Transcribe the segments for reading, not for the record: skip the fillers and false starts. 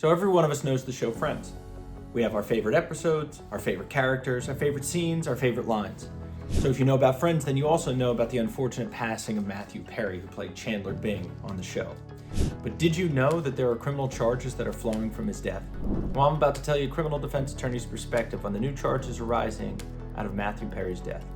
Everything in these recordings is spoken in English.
So every one of us knows the show Friends. We have our favorite episodes, our favorite characters, our favorite scenes, our favorite lines. So if you know about Friends, then you also know about the unfortunate passing of Matthew Perry, who played Chandler Bing on the show. But did you know that there are criminal charges that are flowing from his death? Well, I'm about to tell you a criminal defense attorney's perspective on the new charges arising out of Matthew Perry's death.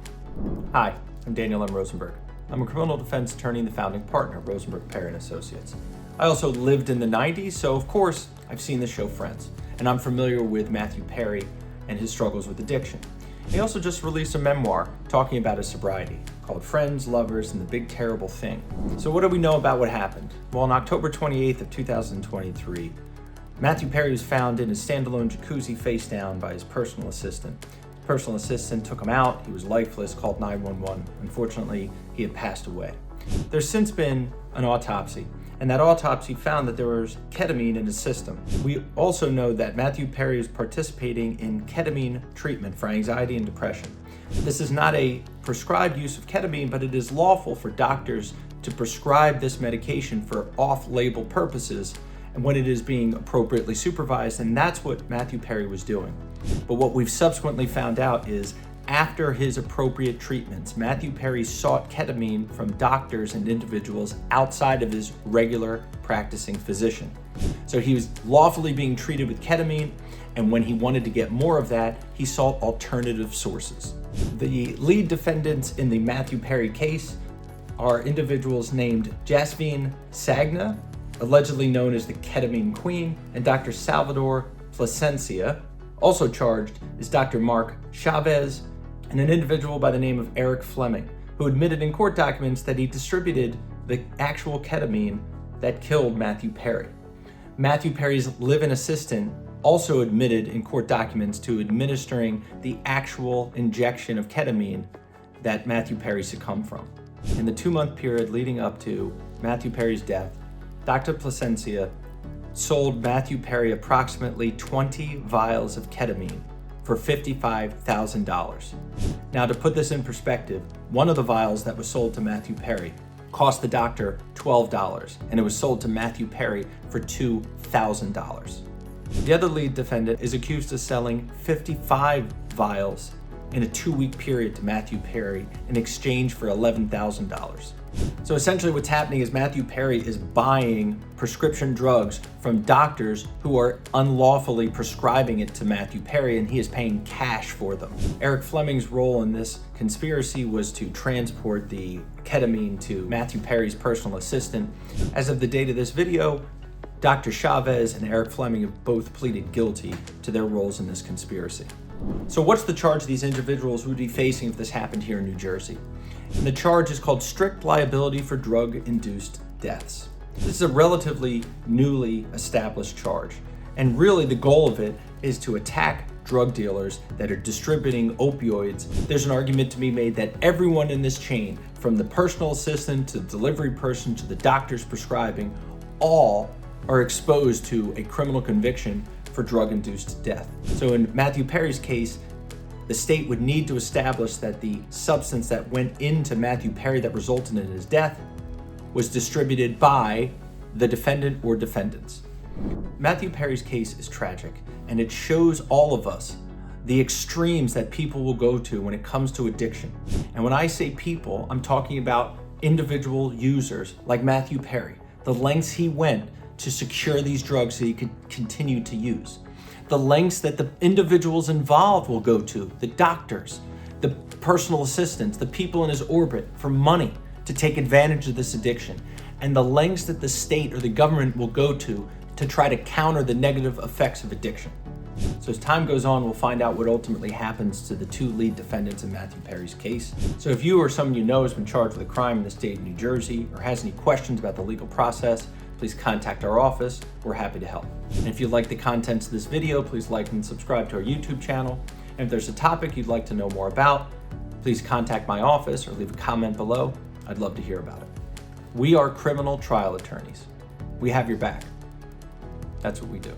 Hi, I'm Daniel M. Rosenberg. I'm a criminal defense attorney and the founding partner of Rosenberg, Perry & Associates. I also lived in the 90s, so of course I've seen the show Friends, and I'm familiar with Matthew Perry and his struggles with addiction. He also just released a memoir talking about his sobriety called Friends, Lovers, and the Big Terrible Thing. So what do we know about what happened? Well, on October 28th of 2023, Matthew Perry was found in his standalone jacuzzi face down by his personal assistant. The personal assistant took him out. He was lifeless, called 911. Unfortunately, he had passed away. There's since been an autopsy, and that autopsy found that there was ketamine in his system. We also know that Matthew Perry is participating in ketamine treatment for anxiety and depression. This is not a prescribed use of ketamine, but it is lawful for doctors to prescribe this medication for off-label purposes and when it is being appropriately supervised, and that's what Matthew Perry was doing. But what we've subsequently found out is after his appropriate treatments, Matthew Perry sought ketamine from doctors and individuals outside of his regular practicing physician. So he was lawfully being treated with ketamine, and when he wanted to get more of that, he sought alternative sources. The lead defendants in the Matthew Perry case are individuals named Jasmine Sagna, allegedly known as the Ketamine Queen, and Dr. Salvador Plasencia. Also charged is Dr. Mark Chavez, and an individual by the name of Eric Fleming, who admitted in court documents that he distributed the actual ketamine that killed Matthew Perry. Matthew Perry's live-in assistant also admitted in court documents to administering the actual injection of ketamine that Matthew Perry succumbed from. In the 2-month period leading up to Matthew Perry's death, Dr. Plasencia sold Matthew Perry approximately 20 vials of ketamine for $55,000. Now, to put this in perspective, one of the vials that was sold to Matthew Perry cost the doctor $12, and it was sold to Matthew Perry for $2,000. The other lead defendant is accused of selling 55 vials in a 2-week period to Matthew Perry in exchange for $11,000. So essentially what's happening is Matthew Perry is buying prescription drugs from doctors who are unlawfully prescribing it to Matthew Perry, and he is paying cash for them. Eric Fleming's role in this conspiracy was to transport the ketamine to Matthew Perry's personal assistant. As of the date of this video, Dr. Chavez and Eric Fleming have both pleaded guilty to their roles in this conspiracy. So what's the charge these individuals would be facing if this happened here in New Jersey? And the charge is called strict liability for drug-induced deaths. This is a relatively newly established charge, and really the goal of it is to attack drug dealers that are distributing opioids. There's an argument to be made that everyone in this chain, from the personal assistant to the delivery person to the doctors prescribing, all are exposed to a criminal conviction for drug-induced death. So in Matthew Perry's case, the state would need to establish that the substance that went into Matthew Perry that resulted in his death was distributed by the defendant or defendants. Matthew Perry's case is tragic, and it shows all of us the extremes that people will go to when it comes to addiction. And when I say people, I'm talking about individual users like Matthew Perry, the lengths he went to secure these drugs so he could continue to use. The lengths that the individuals involved will go to, the doctors, the personal assistants, the people in his orbit, for money to take advantage of this addiction, and the lengths that the state or the government will go to try to counter the negative effects of addiction. So as time goes on, we'll find out what ultimately happens to the 2 lead defendants in Matthew Perry's case. So if you or someone you know has been charged with a crime in the state of New Jersey or has any questions about the legal process, please contact our office. We're happy to help. And if you like the contents of this video, please like and subscribe to our YouTube channel. And if there's a topic you'd like to know more about, please contact my office or leave a comment below. I'd love to hear about it. We are criminal trial attorneys. We have your back. That's what we do.